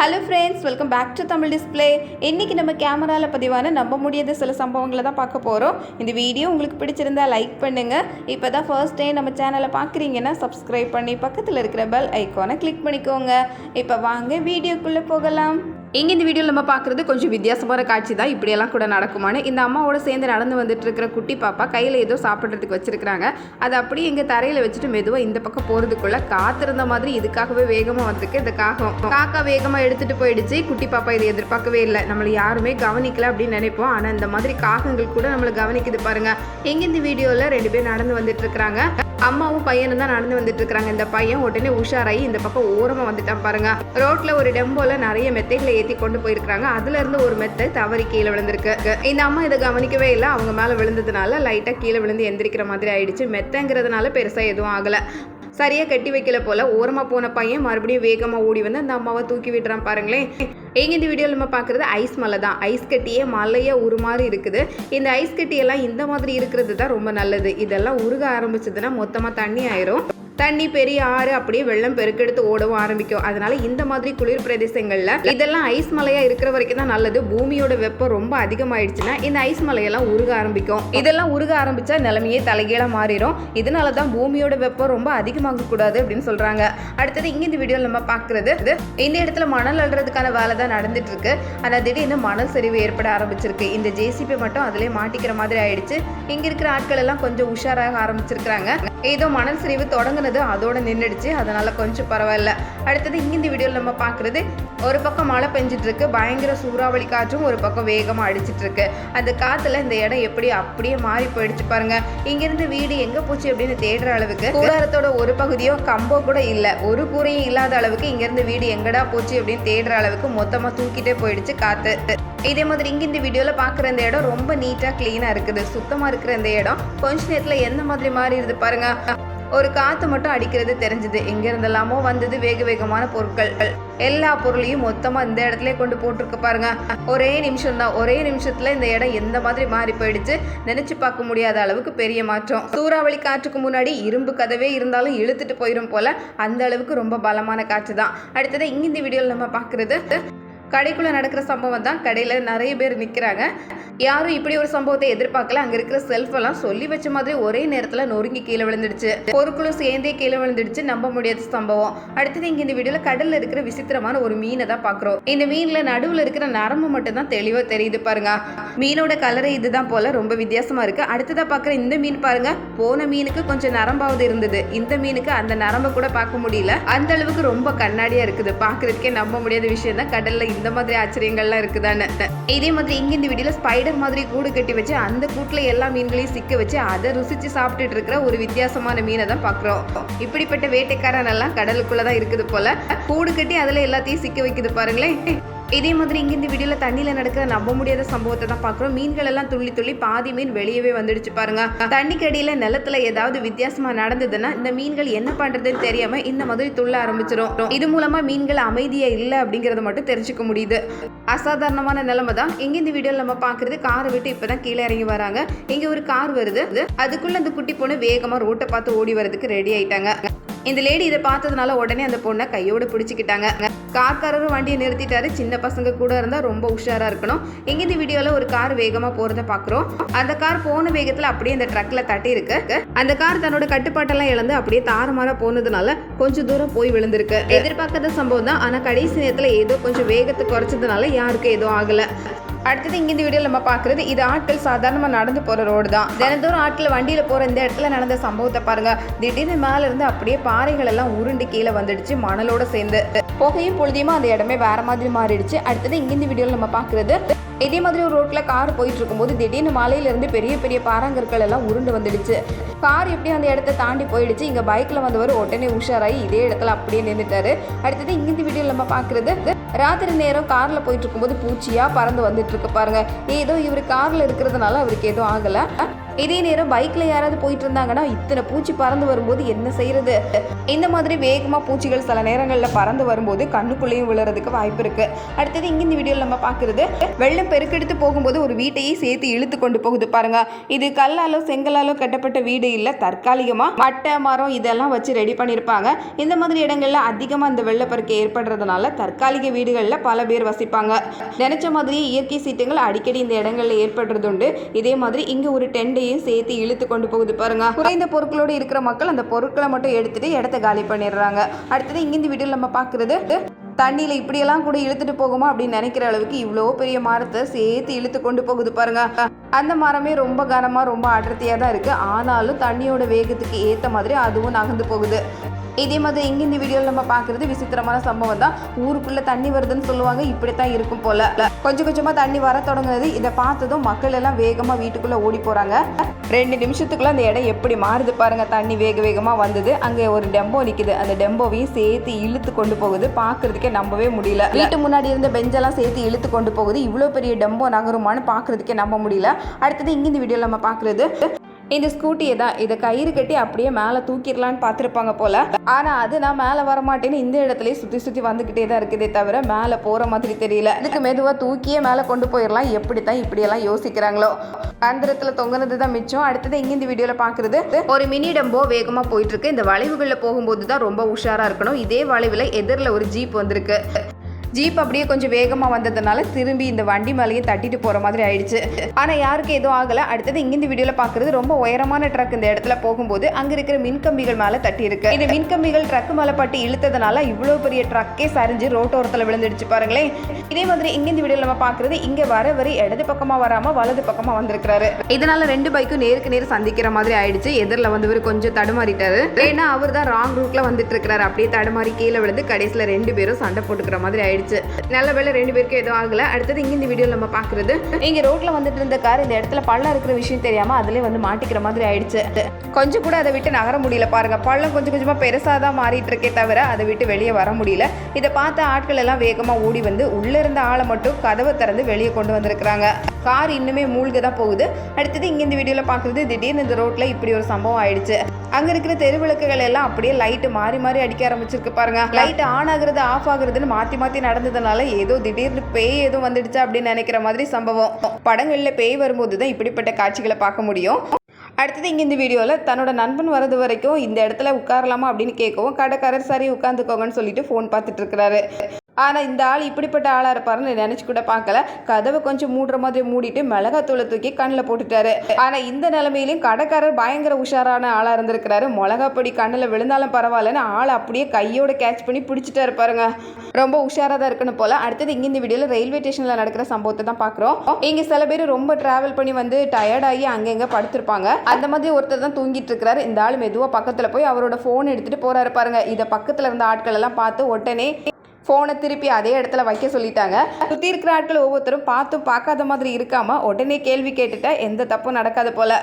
Hello friends, welcome back to Tamil display. இன்றைக்கி நம்ம கேமராவில் பதிவான நம்ப முடியாத சில சம்பவங்களை தான் பார்க்க போகிறோம். இந்த வீடியோ உங்களுக்கு பிடிச்சிருந்தா லைக் பண்ணுங்கள். இப்போ தான் ஃபர்ஸ்ட் டே நம்ம சேனலை பார்க்குறீங்கன்னா சப்ஸ்கிரைப் பண்ணி பக்கத்தில் இருக்கிற பெல் ஐக்கானை கிளிக் பண்ணிக்கோங்க. இப்போ வாங்க வீடியோக்குள்ளே போகலாம். இங்கே இந்த வீடியோவில் நம்ம பார்க்குறது கொஞ்சம் வித்தியாசமான காட்சி தான். இப்படியெல்லாம் கூட நடக்குமான்னு இந்த அம்மாவோட சேர்ந்து நடந்து வந்துட்டு இருக்கிற குட்டி பாப்பா கையில் ஏதோ சாப்பிட்றதுக்கு வச்சுருக்கிறாங்க. அதை அப்படியே இங்கே தரையில் வச்சுட்டு மெதுவாக இந்த பக்கம் போகிறதுக்குள்ளே காத்திருந்த மாதிரி இதுக்காகவே வேகமாக வந்திருக்கு இந்த காக்கா வேகமாக எடுத்துகிட்டு போயிடுச்சு. குட்டி பாப்பா இதை எதிர்பார்க்கவே இல்லை. நம்மளை யாருமே கவனிக்கல அப்படின்னு நினைப்போம். ஆனால் இந்த மாதிரி காகங்கள் கூட நம்மளை கவனிக்குது பாருங்க. எங்கே இந்த வீடியோவில் 2 பேர் நடந்து வந்துட்டு இருக்கிறாங்க. அம்மாவும் பையனும் தான் நடந்து வந்துட்டு இருக்காங்க. இந்த பையன் உடனே உஷாராகி இந்த பக்கம் ஓரமாக வந்துட்டான் பாருங்க. ரோட்ல ஒரு டெம்போல நிறைய மெத்தைகளை ஏற்றி கொண்டு போயிருக்காங்க. அதுல இருந்து ஒரு மெத்தை தவறி கீழே விழுந்திருக்கு. இந்த அம்மா இதை கவனிக்கவே இல்லை. அவங்க மேல விழுந்ததுனால லைட்டா கீழே விழுந்து எந்திரிக்கிற மாதிரி ஆயிடுச்சு. மெத்தைங்கிறதுனால பெருசா எதுவும் ஆகல. சரியா கட்டி வைக்கல போல. ஓரமா போன பையன் மறுபடியும் வேகமா ஓடி வந்து அந்த அம்மாவை தூக்கி விடுறான் பாருங்களேன். எங்க இந்த வீடியோவில் நம்ம பார்க்குறது ஐஸ் மலை தான். ஐஸ் கட்டியே மலையே உருமாறி இருக்குது. இந்த ஐஸ் கட்டியெல்லாம் இந்த மாதிரி இருக்கிறது தான் ரொம்ப நல்லது. இதெல்லாம் உருக ஆரம்பிச்சதுன்னா மொத்தமாக தண்ணி ஆயிரும். தண்ணி பெரிய ஆறு அப்படியே வெள்ளம் பெருக்கெடுத்து ஓடவும் ஆரம்பிக்கும். அதனால இந்த மாதிரி குளிர் பிரதேசங்கள்ல இதெல்லாம் ஐஸ் மலையா இருக்கிற வரைக்கும் தான் நல்லது. பூமியோட வெப்பம் ரொம்ப அதிகமாயிடுச்சுன்னா இந்த ஐஸ் மலையெல்லாம் உருக ஆரம்பிக்கும். இதெல்லாம் உருக ஆரம்பிச்சா நிலைமையே தலைகீழா மாறிடும். இதனாலதான் பூமியோட வெப்பம் ரொம்ப அதிகமாக கூடாது அப்படின்னு சொல்றாங்க. அடுத்தது இங்க இந்த வீடியோவில் நம்ம பார்க்கறது, இந்த இடத்துல மணல் அள்ளுறதுக்கான வேலை தான் நடந்துட்டு இருக்கு. ஆனா திடீர்னு மணல் சரிவு ஏற்பட ஆரம்பிச்சிருக்கு. இந்த ஜேசிபி மட்டும் அதுலயே மாட்டிக்கிற மாதிரி ஆயிடுச்சு. இங்க இருக்கிற ஆட்கள் எல்லாம் கொஞ்சம் உஷாராக ஆரம்பிச்சிருக்காங்க. ஏதோ மணல் சரிவு தொடங்குனது அதோட நின்றுடுச்சு. அதனால கொஞ்சம் பரவாயில்ல. அடுத்தது இங்க இந்த வீடியோவில் நம்ம பார்க்கறது, ஒரு பக்கம் மழை பெஞ்சிட்டு இருக்கு. பயங்கர சூறாவளி காற்றும் ஒரு பக்கம் வேகமா அடிச்சிட்டு இருக்கு. அந்த காத்துல இந்த இடம் எப்படி அப்படியே மாறி போயிடுச்சு பாருங்க. இங்கிருந்து வீடு எங்க போச்சு அப்படின்னு தேடுற அளவுக்கு கூடாரத்தோட ஒரு பகுதியோ கம்போ கூட இல்ல, ஒரு கூரையும் இல்லாத அளவுக்கு இங்கிருந்து வீடு எங்கடா போச்சு அப்படின்னு தேடுற அளவுக்கு மொத்தமா தூக்கிட்டே போயிடுச்சு காத்து. இதே மாதிரி இங்க இந்த வீடியோல பாக்குற இந்த இடம் ரொம்ப நீட்டா கிளீனா இருக்குது. சுத்தமா இருக்கிற இந்த இடம் கொஞ்ச நேரத்துல எந்த மாதிரி மாறிடுது பாருங்க. ஒரு காத்து மட்டும் அடிக்கிறது தெரிஞ்சது. எங்க இருந்தெல்லாமோ வந்தது வேக வேகமான பொருட்கள். எல்லா பொருளையும் மொத்தமா இந்த இடத்துல கொண்டு போட்டிருக்கு பாருங்க. ஒரே நிமிஷம் தான். ஒரே நிமிஷத்துல இந்த இடம் எந்த மாதிரி மாறி போயிடுச்சு நினைச்சு பார்க்க முடியாத அளவுக்கு பெரிய மாற்றம். சூறாவளி காற்றுக்கு முன்னாடி இரும்பு கதவே இருந்தாலும் இழுத்துட்டு போயிடும் போல அந்த அளவுக்கு ரொம்ப பலமான காற்று தான். அடுத்தது இங்க இந்த வீடியோல நம்ம பாக்குறது, கடைக்குள்ள நடக்கிற சம்பவம் தான். கடையில நிறைய பேர் நிக்கிறாங்க. யாரும் இப்படி ஒரு சம்பவத்தை எதிர்பார்க்கல. அங்க இருக்கிற செல்ஃப் எல்லாம் சொல்லி வச்ச மாதிரி ஒரே நேரத்துல நொறுங்கி கீழே விழுந்துடுச்சு. பொருட்களும் சேர்ந்தே கீழே விழுந்துடுச்சு. நம்ப முடியாத சம்பவம். அடுத்தது இங்க இந்த வீடியோல கடல்ல இருக்கிற விசித்திரமான ஒரு மீனை தான் பாக்குறோம். இந்த மீன்ல நடுவுல இருக்கிற நரம்பு மட்டும் தான் தெளிவா தெரியுது பாருங்க. மீனோட கலரை இதுதான் போல ரொம்ப வித்தியாசமா இருக்கு. அடுத்ததா பாக்குற இந்த மீன் பாருங்க. போன மீனுக்கு கொஞ்சம் நரம்பாவது இருந்தது. இந்த மீனுக்கு அந்த நரம்பு கூட பார்க்க முடியல. அந்த அளவுக்கு ரொம்ப கண்ணாடியா இருக்குது. பாக்குறதுக்கே நம்ப முடியாத விஷயம் தான். கடல்ல இந்த மாதிரி ஆச்சரியங்கள்லாம் இருக்குதான்னு. இதே மாதிரி இங்க இந்த வீடியோல ஸ்பைடர் மாதிரி கூடு கட்டி வச்சு அந்த கூட்டுல எல்லா மீன்களையும் சிக்க வச்சு அதை ருசிச்சு சாப்பிட்டுட்டு இருக்கிற ஒரு வித்தியாசமான மீனை தான் பாக்குறோம். இப்படிப்பட்ட வேட்டைக்காரன் எல்லாம் கடலுக்குள்ளதான் இருக்குது போல. கூடு கட்டி அதுல எல்லாத்தையும் சிக்க வைக்குது பாருங்களேன். இதே மாதிரி இங்க இந்த வீடியோல தண்ணியில நடக்கிற நம்ப முடியாத சம்பவத்தை தான் பாக்குறோம். மீன்கள் எல்லாம் துள்ளி துள்ளி பாதி மீன் வெளியவே வந்துடுச்சு பாருங்க. தண்ணிக்கு அடியில நிலத்துல ஏதாவது வித்தியாசமா நடந்ததுன்னா இந்த மீன்கள் என்ன பண்றதுன்னு தெரியாம இந்த மாதிரி துள்ள ஆரம்பிச்சிடும். இது மூலமா மீன்கள் அமைதியா இல்ல அப்படிங்கறத மட்டும் தெரிஞ்சுக்க முடியுது. அசாதாரணமான நிலைமை தான். இங்க இந்த வீடியோல நம்ம பாக்குறது, காரை விட்டு இப்பதான் கீழே இறங்கி வராங்க. இங்க ஒரு கார் வருது. அதுக்குள்ள அந்த குட்டி பொண்ணு வேகமா ரோட்டை பார்த்து ஓடி வரதுக்கு ரெடி ஆயிட்டாங்க. இந்த லேடி இதை பார்த்ததுனால உடனே அந்த பொண்ணை கையோட பிடிச்சிக்கிட்டாங்க. கார்காரரும் வண்டியை நிறுத்திட்டாரு. சின்ன பசங்க கூட இருந்தா ரொம்ப உஷாரா இருக்கணும். எங்க இந்த வீடியோல ஒரு கார் வேகமா போறத பாக்குறோம். அந்த கார் போன வேகத்துல அப்படியே அந்த ட்ரக்ல தட்டி இருக்கு. அந்த கார் தன்னோட கட்டுப்பாட்டெல்லாம் இழந்து அப்படியே தாறுமாறா போனதுனால கொஞ்சம் தூரம் போய் விழுந்திருக்கு. எதிர்பார்க்காத சம்பவம் தான். ஆனா கடைசி நேரத்துல ஏதோ கொஞ்சம் வேகத்தை குறைச்சதுனால யாருக்கும் எதுவும் ஆகல. அடுத்தது இங்க இந்த வீடியோல நம்ம பாக்குறது, இது ஆட்கள் சாதாரணமா நடந்து போற ரோடு தான். தினந்தோறும் ஆட்கள் வண்டியில போற இந்த இடத்துல நடந்த சம்பவத்தை பாருங்க. திடீர்னு மேல இருந்து அப்படியே பாறைகள் எல்லாம் உருண்டு கீழே வந்துடுச்சு மணலோட சேர்ந்து. புகையும் பொழுதியுமா அந்த இடமே வேற மாதிரி மாறிடுச்சு. அடுத்தது இங்க இந்த வீடியோல நம்ம பாக்குறது, இதே மாதிரி ஒரு ரோட்ல கார் போயிட்டு இருக்கும்போது திடீர்னு மலையில இருந்து பெரிய பெரிய பாறாங்கற்கள் எல்லாம் உருண்டு வந்துடுச்சு. கார் எப்படி அந்த இடத்த தாண்டி போயிடுச்சு. இங்க பைக்ல வந்தவர் உடனே உஷாராகி இதே இடத்துல அப்படியே நின்றுட்டாரு. அடுத்தது இங்க இந்த வீடியோல நம்ம பாக்குறது, ராத்திரி நேரம் கார்ல போயிட்டு இருக்கும்போது பூச்சியா பறந்து வந்துட்டு இருக்கு பாருங்க. ஏதோ இவர் கார்ல இருக்கிறதுனால அவருக்கு எதுவும் ஆகல. இதே நேரம் பைக்கில் யாராவது போயிட்டு இருந்தாங்கன்னா இத்தனை பூச்சி பறந்து வரும்போது என்ன செய்யறது? இந்த மாதிரி வேகமாக பூச்சிகள் சில நேரங்களில் பறந்து வரும்போது கண்ணுக்குள்ளேயும் விழுறதுக்கு வாய்ப்பு இருக்கு. அடுத்தது இங்கே இந்த வீடியோவில் நம்ம பார்க்குறது வெள்ளம் பெருக்கெடுத்து போகும்போது ஒரு வீட்டையே சேர்த்து இழுத்து கொண்டு போகுது பாருங்க. இது கல்லாலோ செங்கலாலோ கட்டப்பட்ட வீடு இல்லை, தற்காலிகமாக மட்டை மரம் இதெல்லாம் வச்சு ரெடி பண்ணியிருப்பாங்க. இந்த மாதிரி இடங்கள்ல அதிகமாக இந்த வெள்ளப்பெருக்கு ஏற்படுறதுனால தற்காலிக வீடுகளில் பல பேர் வசிப்பாங்க. நினைச்ச மாதிரியே இயற்கை சீற்றங்கள் அடிக்கடி இந்த இடங்களில் ஏற்படுறது உண்டு. இதே மாதிரி இங்கே ஒரு டெண்டையும் சேர்த்து இழுத்து கொண்டு போகுது பாருங்க. குறைந்த பொருட்களோடு இருக்கிற மக்கள் அந்த பொருட்களை மட்டும் எடுத்துட்டு இடத்த காலி பண்ணிடுறாங்க. அடுத்தது இங்கே இந்த வீடியோவில் நம்ம பார்க்குறது தண்ணியில் இப்படியெல்லாம் கூட இழுத்துட்டு போகுமா அப்படின்னு நினைக்கிற அளவுக்கு இவ்வளோ பெரிய மரத்தை சேர்த்து இழுத்து கொண்டு போகுது பாருங்க. அந்த மரமே ரொம்ப கனமாக ரொம்ப அடர்த்தியாக தான் இருக்குது. ஆனாலும் தண்ணியோட வேகத்துக்கு ஏற்ற மாதிரி அதுவும் நகர்ந்து போகுது. இதே மாதிரி இங்கே இந்த வீடியோவில் நம்ம பார்க்குறது விசித்திரமான சம்பவம் தான். ஊருக்குள்ளே தண்ணி வருதுன்னு சொல்லுவாங்க, இப்படித்தான் இருக்கும் போல். கொஞ்சம் கொஞ்சமாக தண்ணி வர தொடங்குனது. இதை பார்த்ததும் மக்கள் எல்லாம் வேகமாக வீட்டுக்குள்ளே ஓடி போகிறாங்க. 2 நிமிஷத்துக்குள்ளே அந்த இடம் எப்படி மாறுது பாருங்கள். தண்ணி வேகமாக வந்தது. அங்கே ஒரு டெம்போ நிற்குது. அந்த டெம்போவையும் சேர்த்து இழுத்து கொண்டு போகுது. பார்க்குறதுக்கே நம்பவே முடியல. வீட்டு முன்னாடி இருந்த பெஞ்செல்லாம் சேர்த்து இழுத்து கொண்டு போகுது. இவ்வளோ பெரிய டெம்போ நகருமான்னு பார்க்குறதுக்கே நம்ப முடியல. அடுத்தது இங்கே இந்த வீடியோவில் நம்ம பார்க்குறது இந்த ஸ்கூட்டியை தான். இதை கயிறு கட்டி அப்படியே மேலே தூக்கிடலான்னு பார்த்துருப்பாங்க போல். ஆனால் அது நான் மேலே வரமாட்டேன்னு இந்த இடத்துலையே சுற்றி வந்துக்கிட்டே தான் இருக்குதே தவிர மேலே போகிற மாதிரி தெரியல. இதுக்கு மெதுவாக தூக்கியே மேலே கொண்டு போயிடலாம். எப்படி தான் இப்படியெல்லாம் யோசிக்கிறாங்களோ. அந்தரத்தில் தொங்குனது தான் மிச்சம். அடுத்தது இங்கே இந்த வீடியோவில் பார்க்குறது ஒரு மினி டெம்போ வேகமாக போயிட்டுருக்கு. இந்த வளைவுகளில் போகும்போது தான் ரொம்ப உஷாராக இருக்கணும். இதே வளைவில் எதிரில் ஒரு ஜீப் வந்திருக்கு. ஜீப் அப்படியே கொஞ்சம் வேகமாக வந்ததுனால திரும்பி இந்த வண்டி மேலேயே தட்டிட்டு போகிற மாதிரி ஆயிடுச்சு. ஆனால் யாருக்கு எதுவும் ஆகலை. அடுத்தது இங்கே இந்த வீடியோவில் பார்க்குறது ரொம்ப உயரமான ட்ரக் இந்த இடத்துல போகும்போது அங்கே இருக்கிற மின்கம்பிகள் மேலே தட்டி இருக்கு. இந்த மின்கம்பிகள் ட்ரக் மேலே பட்டு இழுத்ததுனால இவ்வளோ பெரிய ட்ரக்கே சரிஞ்சு ரோட்டோரத்தில் விழுந்துடுச்சு பாருங்களேன். இதே மாதிரி இங்கே இந்த வீடியோவில் நம்ம பார்க்குறது இங்கே வர இடது பக்கமாக வராமல் வலது பக்கமாக வந்திருக்கிறாரு. இதனால 2 பைக்கும் நேருக்கு நேர் சந்திக்கிற மாதிரி ஆயிடுச்சு. எதிரில் வந்தவர் கொஞ்சம் தடுமாறிட்டாரு. ஏன்னா அவர் தான் ராங் ரூட்ல வந்துட்டு இருக்கிறாரு. அப்படியே தடுமாறி கீழே விழுந்து கடைசியில் 2 பேரும் சண்டை போட்டுக்கிற மாதிரி ஆயிடுச்சு. நல்ல வேளை 2 பேருக்கும் எதுவும் ஆகல. அடுத்தது இங்க இந்த வீடியோல நம்ம பார்க்குறது இங்க ரோட்ல வந்துட்டு இருந்த கார் இந்த இடத்துல பள்ளம் இருக்கிற விஷயம் தெரியாம அதுல வந்து மாட்டிக்கிற மாதிரி ஆயிடுச்சு. கொஞ்சம் கூட அதை விட்டு நகர முடியல பாருங்க. பள்ளம் கொஞ்சம் கொஞ்சமா பெருசாதான் மாறிட்டு இருக்கே தவிர அதை விட்டு வெளியே வர முடியல. இதை பார்த்த ஆட்கள் எல்லாம் வேகமா ஓடி வந்து உள்ள இருந்த ஆளை மட்டும் கதவை திறந்து வெளியே கொண்டு வந்திருக்கிறாங்க. கார் இன்னுமே மூழ்க தான் போகுது. அடுத்தது இங்க இந்த வீடியோல பார்க்குறது திடீர்னு இந்த ரோட்ல இப்படி ஒரு சம்பவம் ஆயிடுச்சு. அங்க இருக்கிற தெருவிளக்குகள் எல்லாம் அப்படியே லைட்டு மாறி மாறி அடிக்க ஆரம்பிச்சிருக்கு பாருங்க. லைட் ஆன் ஆகுறது ஆஃப் ஆகுறதுன்னு மாத்தி நடந்ததுனால ஏதோ திடீர்னு பேய் எதுவும் வந்துடுச்சு அப்படின்னு நினைக்கிற மாதிரி சம்பவம். படங்கள்ல பேய் வரும்போது தான் இப்படிப்பட்ட காட்சிகளை பார்க்க முடியும். அடுத்தது இங்கே இந்த வீடியோவில் தன்னோட நண்பன் வரது வரைக்கும் இந்த இடத்துல உட்காரலாமா அப்படின்னு கேட்கவும் கடைக்காரர் சரி உட்காந்துக்கோங்கன்னு சொல்லிட்டு ஃபோன் பார்த்துட்டு இருக்கிறாரு. ஆனால் இந்த ஆள் இப்படிப்பட்ட ஆளாக இருப்பாருன்னு நினச்சி கூட பார்க்கல. கதவை கொஞ்சம் மூடுற மாதிரி மூடிட்டு மிளகாத்தூளை தூக்கி கண்ணில் போட்டுட்டாரு. ஆனால் இந்த நிலைமையிலையும் கடைக்காரர் பயங்கர உஷாரான ஆளாக இருந்திருக்கிறாரு. மிளகாப்பொடி கண்ணில் விழுந்தாலும் பரவாயில்லன்னு ஆள் அப்படியே கையோட கேட்ச் பண்ணி பிடிச்சிட்டா இருப்பாருங்க. ரொம்ப உஷாராக தான் இருக்கணும் போல். அடுத்தது இங்கே இந்த வீடியோவில் ரயில்வே ஸ்டேஷனில் நடக்கிற சம்பவத்தை தான் பார்க்குறோம். இங்கே சில பேர் ரொம்ப ட்ராவல் பண்ணி வந்து டயர்டாகி அங்கங்கே படுத்திருப்பாங்க. அந்த மாதிரி ஒருத்தர் தான் தூங்கிட்டு இருக்கிறாரு. இந்த ஆள் மெதுவாக பக்கத்தில் போய் அவரோட ஃபோன் எடுத்துகிட்டு போகிறாரு பாருங்க. இதை பக்கத்தில் இருந்த ஆட்கள் எல்லாம் பார்த்து உடனே ஃபோனை திருப்பி அதே இடத்துல வைக்க சொல்லிட்டாங்க. சுற்றி இருக்கிற ஆட்கள் ஒவ்வொருத்தரும் பார்த்தும் பார்க்காத மாதிரி இருக்காம உடனே கேள்வி கேட்டுட்டா எந்த தப்பும் நடக்காது போல.